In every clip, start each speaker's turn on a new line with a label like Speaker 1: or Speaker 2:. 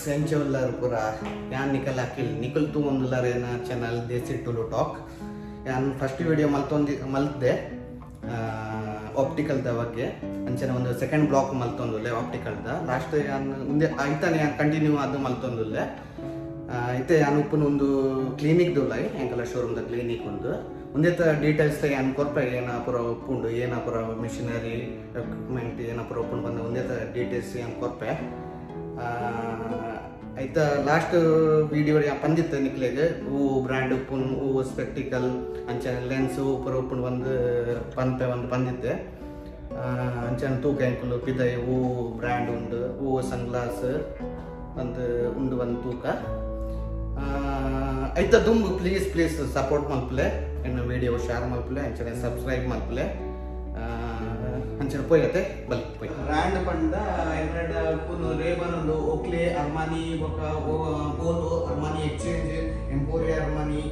Speaker 1: ಎಂಚೆಲ್ಲರೂ ಪೂರ ಯಾನ್ ನಿಖಲ್ ಹಾಕಿಲ್ ನಿಖಲ್ ತೂ ಒಂದುಲ್ಲರೇನ ಚಾನಲ್ ದೇಸಿ ಟುಲು ಟಾಕ್ ಯಾನ್ ಫಸ್ಟ್ ವಿಡಿಯೋ ಮಲ್ತಿದ್ದೆ ಆಪ್ಟಿಕಲ್ದ ಬಗ್ಗೆ ಅಂಚನೆ ಒಂದು ಸೆಕೆಂಡ್ ಬ್ಲಾಕ್ ಮಲ್ತೊಂದುಲ್ಲೆ ಆಪ್ಟಿಕಲ್ದ ಲಾಸ್ಟ್ ಯಾನ್ ಮುಂದೆ ಐತಾನೆ ಯಾನ್ ಕಂಟಿನ್ಯೂ ಅದು ಮಲ್ತೊಂದುಲ್ಲೆ ಐತೆ ಯಾನ್ ಉಪ್ಪುನ ಒಂದು ಕ್ಲಿನಿಕ್ ದುಲ್ಲಾಯಿ ಎಂಕಲ ಶೋರೂಮ್ದ ಕ್ಲಿನಿಕ್ ಒಂದು ಮುಂದೆತ್ತ ಡೀಟೇಲ್ಸ್ ಯಾನ್ ಕೊರ್ಪೆ ಏನ ಪೂರ ಉಪ್ಪುಂಡು ಏನ ಪೂರ ಮಿಷಿನರಿ ಎಕ್ವಿಪ್ಮೆಂಟ್ ಏನ ಪೂರ ಉಪ್ಪುಂಡು ಬಂದ ಮುಂದೆತ್ತ ಡೀಟೇಲ್ಸ್ ಯಾನ್ ಕೊರ್ಪೆ ಐತ ಲಾಸ್ಟ್ ವಿಡಿಯೋ ಪಂದಿತ್ತು ನಿಕ್ಲೆಗ್ ಹೂ ಬ್ರ್ಯಾಂಡ್ ಉಪ್ಪುನ್ ಹೂ ಸ್ಪೆಕ್ಟಿಕಲ್ ಅಂಚೆ ಲೆನ್ಸ್ ಪೂರ ಉಪ್ಪುಂಡು ಬಂದು ಪಂದಿತ್ತೆ ಅಂಚನೆ ತೂಕ ಎಂಕುಲು ಪಿದೈ ಹೂ ಬ್ರ್ಯಾಂಡ್ ಉಂಡು ಹೂ ಸನ್ಗ್ಲಾಸ್ ಒಂದು ಉಂಡು ಒಂದು ತೂಕ ಐತ ದುಂಬು ಪ್ಲೀಸ್ ಸಪೋರ್ಟ್ ಮಲ್ಪಲೆ ಇನ್ನು ವಿಡಿಯೋ ಶೇರ್ ಮಲ್ಪಲೆ ಅಂಚನೆ ಸಬ್ಸ್ಕ್ರೈಬ್ ಮಲ್ಪಲೆ ಅಂಚನೆ ಪೋಯತ್ತೆ ಬಲ್ ಪೋಯ್ ಬ್ರ್ಯಾಂಡ್ ಪಂಡ ಎರಡು ಪುನು ರೇಬನ್ ಉಂಡು ಓಕ್ಲೆ ಅರ್ಮಾನಿ ಬೊಕ ಪೋಲೋ ಅರ್ಮಾನಿ ಎಕ್ಸ್ಚೇಂಜ್ ಎಂಪೋರಿಯಾ ಅರ್ಮಾನಿ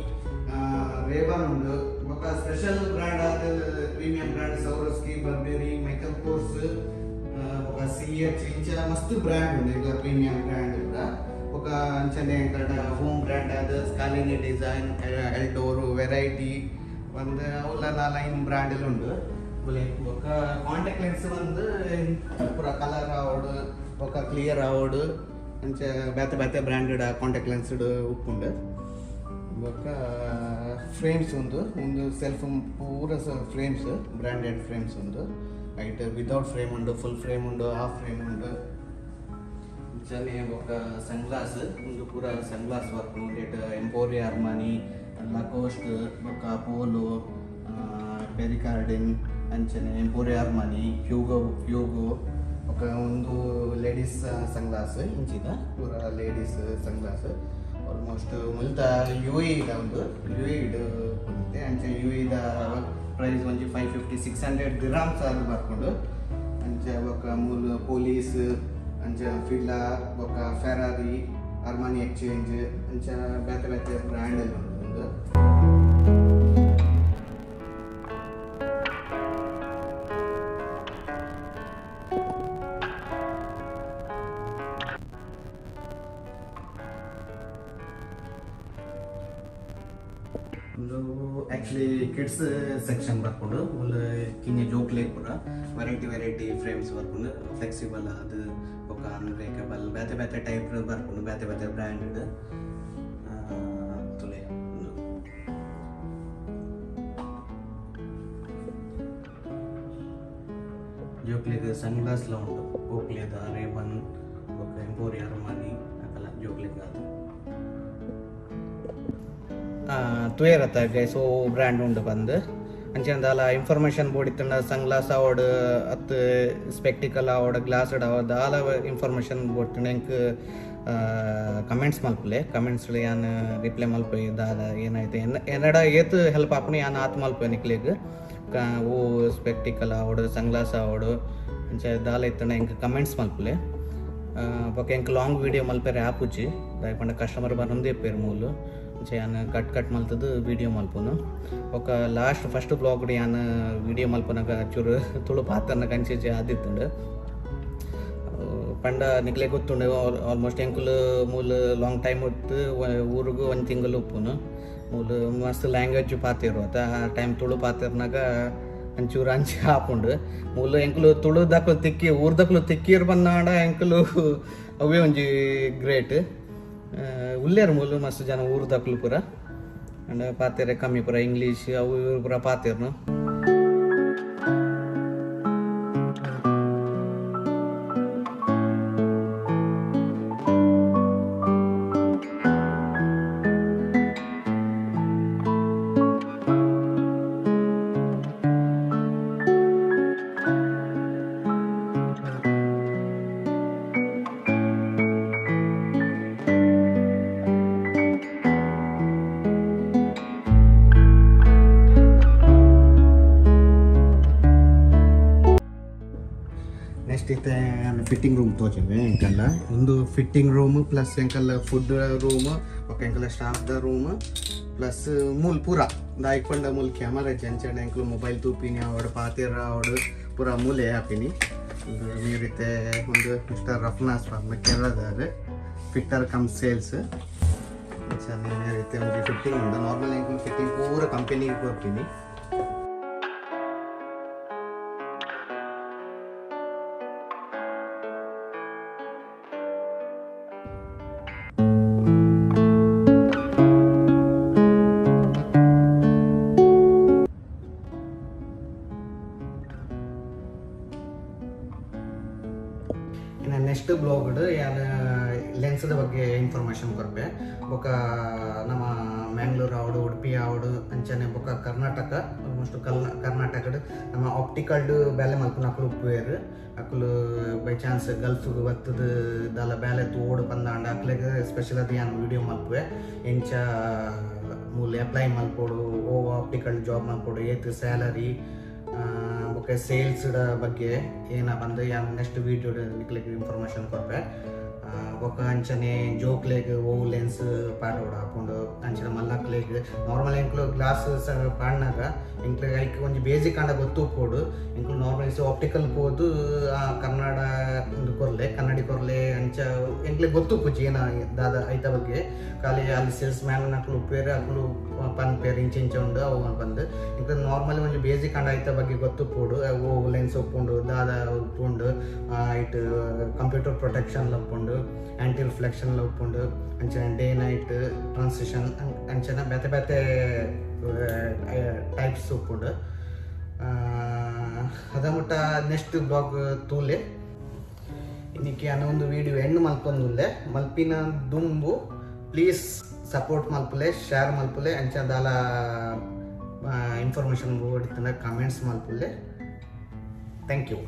Speaker 1: ರೇಬನ್ ಉಂಡು ಬೊಕ ಸ್ಪೆಷಲ್ ಬ್ರ್ಯಾಂಡ್ ಆದ premium brand ಸೌರಸ್ಕಿ Barbieri Michael course ಬೊಕ ಸಿಎಚ್ ಇಂಚ ಮಸ್ತ್ ಬ್ರ್ಯಾಂಡ್ ಉಂಡು ಈಗ ಪ್ರೀಮಿಯಂ ಬ್ರ್ಯಾಂಡ್ ಉಂಡ ఒక అంచనే ఇక్కడ హోమ్ బ్రాండ్ ಅದು ಸ್ಕಾಲಿನಿ ಡಿಸೈನ್ ಎಲ್ಡೋರು ವೆರೈಟಿ ಒಂದು ಅವಲ್ಲ ನಾಲ್ಕು ಬ್ರ್ಯಾಂಡ್ ಉಂಡು ఒక ಕಾಂಟ್ಯಾಕ್ಟ್ ಲೆನ್ಸ್ ಒಂದು ಪೂರ ಕಲರ್ ಆವಡು ఒక ಕ್ಲಿಯರ್ ಆವಡು ಅಂಚ ಬೇತೆ ಬ್ರ್ಯಾಂಡೆಡ್ ಕಾಂಟ್ಯಾಕ್ಟ್ ಲೆನ್ಸ್ ಉಪ್ಪುಂಡು ఒక ಫ್ರೇಮ್ಸ್ ಒಂದು ಸೆಲ್ಫ್ ಪೂರ ಫ್ರೇಮ್ಸ್ ಬ್ರ್ಯಾಂಡೆಡ್ ಫ್ರೇಮ್ಸ್ ಉಂಡು ಐಟ್ ವಿದೌಟ್ ಫ್ರೇಮ್ ಉಂಡು ಫುಲ್ ಫ್ರೇಮ್ ಉಂಡು ಹಾಫ್ ಫ್ರೇಮ್ ಉಂಡು ಅಂಚನೆ ఒక సన్గ్లాస్ ಒಂದು ಪೂರ సన్గ్లాస్ ವರ್ಕ್ ರೇಟ್ ಎಂಪೋರಿಯಾ ಅರ್ಮಾನಿ ಲಕೋಸ್ಟ್ ఒక పోలో పెరికార్డిన్ ಅಂಚನೆ ಎಂಪೋರಿಯಾ ಅರ್ಮಾನಿ హ్యూగో ఒక ಒಂದು ಲೇಡೀಸ್ ಸನ್ಗ್ಲಾಸ್ ಇಂಚಿದ ಪೂರ ಲೇಡೀಸ್ ಸನ್ಗ್ಲಾಸ್ ಆಲ್ಮೋಸ್ಟ್ ಮುಲ್ತ ಯುಇದ ಒಂದು ಯುಇಡ್ ಬರುತ್ತೆ ಅಂಚೆ ಯುಇದ ಪ್ರೈಸ್ ಒಂಜಿ 550-600 ದಿರಾಮ್ಸ್ ಅದು ಬರ್ಕೊಂಡು ಅಂಚೆ ఒక ಮೂಲ ಪೊಲೀಸ್ ಅಂಚ ಫಿಲ್ಲಾ ಬೊಕ ಫೆರಾರಿ ಅರ್ಮಾನಿ ಎಕ್ಸ್ಚೇಂಜ್ ಅಂಚ ಬೇತೆ ಬ್ರ್ಯಾಂಡ್ ಎಲ್ಲ ಉಂಟು ಒಂದು ಆ್ಯಕ್ಚುಲಿ ಕಿಡ್ಸ್ ಸೆಕ್ಷನ್ ಬರ್ಕೊಂಡು ಒಂದು ಕಿಂಗೆ ಜೋಕ್ಲೆ ಪೂರ ವೆರೈಟಿ ಫ್ರೇಮ್ಸ್ ಬರ್ಕೊಂಡು ಫ್ಲೆಕ್ಸಿಬಲ್ ಅದು ఒక ಅನ್ಬ್ರೇಕಬಲ್ ಬೇತೆ ಟೈಪ್ ಬರ್ಕೊಂಡು ಬೇತೆ ಬ್ರ್ಯಾಂಡೆಡ್ ತುಲೆ ಜೋಕ್ಲೆಗ್ ಸನ್ಗ್ಲಾಸ್ಲ ಉಂಟು ಓಕ್ಲೆದ ರೇಬನ್ ఒక ಎಂಪೋರಿಯಾ ಅರ್ಮಾನಿ ಅಕಲ ಜೋಕ್ಲೆಗ್ ಅದು ತುಯರತ್ತ ಗೈಸ್ ಓ ಬ್ರ್ಯಾಂಡ್ ಉಂಡು ಬಂದು ಅಂಚೆಂದ ಅಲ್ಲ ಇನ್ಫಾರ್ಮೇಷನ್ ಬೋರ್ಡ್ ಇತ್ತಂಡ ಸನ್ಗ್ಲಾಸ್ ಆವಡ್ ಅತ್ತು ಸ್ಪೆಕ್ಟಿಕಲ್ ಆವಡ್ ಗ್ಲಾಸ್ ಆವಡ್ ಆಲ ಇನ್ಫಾರ್ಮೇಷನ್ ಬೋರ್ಡ್ ತಿಂಡ ಎಂಕ್ ಕಮೆಂಟ್ಸ್ ಮಲ್ಪಲೆ ಕಮೆಂಟ್ಸ್ ಯಾನ್ ರಿಪ್ಲೈ ಮಲ್ಪೆ ದಾದ ಏನಾಯ್ತು ಏನಡ ಏತ್ ಹೆಲ್ಪ್ ಆಪಣಿ ಯಾನ್ ಆತ್ ಮಲ್ಪೆ ನಿಕ್ಲೆಗ್ ಓ ಸ್ಪೆಕ್ಟಿಕಲ್ ಆವಡ್ ಸನ್ಗ್ಲಾಸ್ ಆವಡ್ ಅಂಚೆ ದಾಲ ಇತ್ತಂಡ ಎಂಕ್ ಕಮೆಂಟ್ಸ್ ಮಲ್ಪಲೆ ಬೊಕ ಎಂಕ್ ಲಾಂಗ್ ವಿಡಿಯೋ ಮಲ್ಪೆರೆ ಆಪುಜಿ ದಾಯಪಂಡ ಕಸ್ಟಮರ್ ಬರೋದೇ ಪೇರು ಮೂಲು ಯಾನ್ ಕಟ್ ಮಲ್ತದ್ದು ವಿಡಿಯೋ ಮಲ್ಪುನು ఒక ಲಾಸ್ಟ್ ಫಸ್ಟ್ ಬ್ಲಾಗ್ ಯಾನ್ ವಿಡಿಯೋ ಮಲ್ಪನಾಗ ಚೂರು ತುಳು ಪಾತ್ರನ ಕಂಚೆ ಆದಿತ್ತುಂಡು ಪಂಡ ನಿಕ್ಲೆ ಗೊತ್ತುಂಡು ಆಲ್ಮೋಸ್ಟ್ ಎಂಕುಲು ಮೂಲು ಲಾಂಗ್ ಟೈಮ್ ಹೊತ್ತು ಊರಿಗೂ ಒಂದು ತಿಂಗಳು ಉಪ್ಪುನು ಮೂಲು ಮಸ್ತ್ ಲ್ಯಾಂಗ್ವೇಜ್ ಪಾತಿರು ಆ ಟೈಮ್ ತುಳು ಪಾತಿರ್ನಾಗ ಅಂಚೂರು ಅಂಚೆ ಹಾಪುಂಡು ಮೂಲು ಎಂಕುಲು ತುಳು ದಕ್ಲು ತಿಕ್ಕಿ ಊರ್ದಕ್ಲು ತಿಕ್ಕಿರ್ ಬಂದಾಂಡ ಎಂಕುಲು ಅವೇ ಒಂಜಿ ಗ್ರೇಟ್ ಉಲ್ಲೇರು ಮೂಲು ಮಸ್ತ್ ಜನ ಊರು ದಕ್ಲು ಪೂರ ಅಂಡ್ ಪಾತೆರೆ ಕಮ್ಮಿ ಪೂರ ಇಂಗ್ಲೀಷ್ ಅವು ಇವ್ರು ಪೂರ ಪಾತೆರ್ನು ನೆಕ್ಸ್ಟ್ ಇತ್ತೆ ಫಿಟ್ಟಿಂಗ್ ರೂಮ್ ತೋಚಿದ್ವಿ ಎಂಕಲ್ಲ ಒಂದು ಫಿಟ್ಟಿಂಗ್ ರೂಮ್ ಪ್ಲಸ್ ಎಂಕಲ್ಲ ಫುಡ್ ರೂಮ್ ఒక ಎಂಕಲ್ಲ ಸ್ಟಾಫ್ದ ರೂಮ್ ಪ್ಲಸ್ ಮೂಲ್ ಪೂರ ದಾಯಿಕ್ ಪಂಡ ಮೂಲ್ ಕ್ಯಾಮರಾ ಜಂಚಂಡ ಎಂಕಲು ಮೊಬೈಲ್ ತೂಪಿನಿ ಅವಡು ಪಾತಿರ ಅವಡು ಪೂರ ಮೂಲೆ ಹಾಪಿನಿ ಮೀರಿತೆ ಒಂದು ಮಿಸ್ಟರ್ ರಫ್ನಾಸ್ ಫಾರ್ಮ ಕೇರಳದಾರೆ ಫಿಟ್ಟರ್ ಕಮ್ ಸೇಲ್ಸ್ ರೀತಿ ಒಂದು ಫಿಟ್ಟಿಂಗ್ ಉಂಟು ನಾರ್ಮಲ್ ಎಂಕ್ಲು ಫಿಟ್ಟಿಂಗ್ ಪೂರ ಕಂಪನಿಗೆ ಕೊಡ್ತೀನಿ. ಇನ್ನು ನೆಕ್ಸ್ಟ್ ಬ್ಲಾಗ್ಡ್ ಯಾರು ಲೆನ್ಸ್ದ ಬಗ್ಗೆ ಇನ್ಫಾರ್ಮೇಷನ್ ಕೊರ್ಪೆ ಬೊಕ ನಮ್ಮ ಮ್ಯಾಂಗ್ಳೂರು ಆವಡು ಉಡುಪಿ ಆವಡು ಅಂಚನೆ ಬೊಕ ಕರ್ನಾಟಕ ಆಲ್ಮೋಸ್ಟ್ ಕರ್ನಾಟಕಡ್ ನಮ್ಮ ಆಪ್ಟಿಕಲ್ಡ್ ಬೇಲೆ ಮಲ್ಪನ ಅಕ್ಕಲು ಉಪ್ಪುವೇರು ಅಕ್ಕಲು ಬೈ ಚಾನ್ಸ್ ಗಲ್ಫ್ಗೆ ಬತ್ತದ ದಾಲ ಬೇಲೆ ತೋಡು ಬಂದಾಂಡ ಅಕ್ಲೆಗೆ ಸ್ಪೆಷಲ್ ಅದು ಏನು ವಿಡಿಯೋ ಮಲ್ಪುವೆ ಎಂಚ ಮೂಲೆ ಅಪ್ಲೈ ಮಲ್ಪೋಡು ಓ ಆಪ್ಟಿಕಲ್ ಜಾಬ್ ಮಲ್ಪೋಡು ಏತ್ ಸ್ಯಾಲರಿ ಬೊಕ್ಕ ಸೇಲ್ಸ್ದ ಬಗ್ಗೆ ಏನ ಬಂದು ಯಾನ್ ನೆಕ್ಸ್ಟ್ ವೀಡಿಯೋ ನಿಕ್ಲಿಕ್ಕೆ ಇನ್ಫಾರ್ಮೇಷನ್ ಕೊಡ್ಪೆ ಬೊಕ್ಕ ಅಂಚನೆ ಜೋಕ್ಲೆಗ್ ಓವ್ ಲೆನ್ಸ್ ಪಾಡೋಡು ಹಾಕೊಂಡು ಅಂಚನೆ ಮಲ್ಲಕ್ಲೆಗ್ ನಾರ್ಮಲ್ ಎಂಕ್ಲು ಗ್ಲಾಸ್ ಪಾಡ್ನಾಗ ಎಂಕ್ಲೆ ಐಕ್ ಒಂಜಿ ಬೇಸಿಕ್ ಆಂಡ ಗೊತ್ತುಪ್ಪೋಡು ಎಂಕ್ಲು ನಾರ್ಮಲ್ ಆಪ್ಟಿಕಲ್ ಹೋದು ಕನ್ನಡ ಒಂದು ಕೊರ್ಲೆ ಕನ್ನಡಿ ಕೊರ್ಲೆ ಅಂಚ ಎಂಕ್ಲೆ ಗೊತ್ತುಪ್ಪುಜಿ ಏನ ದಾದ ಐತ ಬಗ್ಗೆ ಖಾಲಿ ಅಲ್ಲಿ ಸೇಲ್ಸ್ ಮ್ಯಾನ್ ಅಕ್ಲು ಉಪ್ಪೇರು ಅಕ್ಲು ಪನ್ಪೇರು ಇಂಚ ಉಂಡು ಅವು ಬಂದು ಇಂಕ ನಾರ್ಮಲಿ ಒಂಜಿ ಬೇಸಿಕ್ ಆಂಡ ಐತ ಬಗ್ಗೆ ಗೊತ್ತುಪ್ಪೋಡು ಓವ್ ಲೆನ್ಸ್ ಒಪ್ಪುಂಡು ದಾದ ಉಪ್ಪುಂಡು ಇಟ್ ಕಂಪ್ಯೂಟರ್ ಪ್ರೊಟೆಕ್ಷನ್ ಉಪ್ಪುಂಡು ಆ್ಯಂಟಿ ರಿಫ್ಲೆಕ್ಷನ್ ಉಪ್ಪುಂಡು ಅಂಚನೆ ಡೇ ನೈಟ್ ಟ್ರಾನ್ಸಿಷನ್ ಅಂಚನೆ ಬೇತೆ ಬೇತೆ ಟೈಪ್ಸ್ ಉಪ್ಪುಂಡು ಅದ ಮುಟ್ಟ ನೆಕ್ಸ್ಟ್ ಬ್ಲಾಗ್ ತೂಲೆ ಇನ್ನಿಕ್ಕೆ ಅನ್ನೊಂದು ವಿಡಿಯೋ ಹೆಣ್ಣು ಮಲ್ಪೊಂದುಲ್ಲೆ ಮಲ್ಪಿನ ದುಂಬು ಪ್ಲೀಸ್ ಸಪೋರ್ಟ್ ಮಲ್ಪಲೆ ಶೇರ್ ಮಲ್ಪಲೆ ಅಂಚ ದಾಲ ಇನ್ಫಾರ್ಮೇಷನ್ ಬೋರ್ಡ್ ಕಮೆಂಟ್ಸ್ ಮಲ್ಪಲೆ ಥ್ಯಾಂಕ್ ಯು.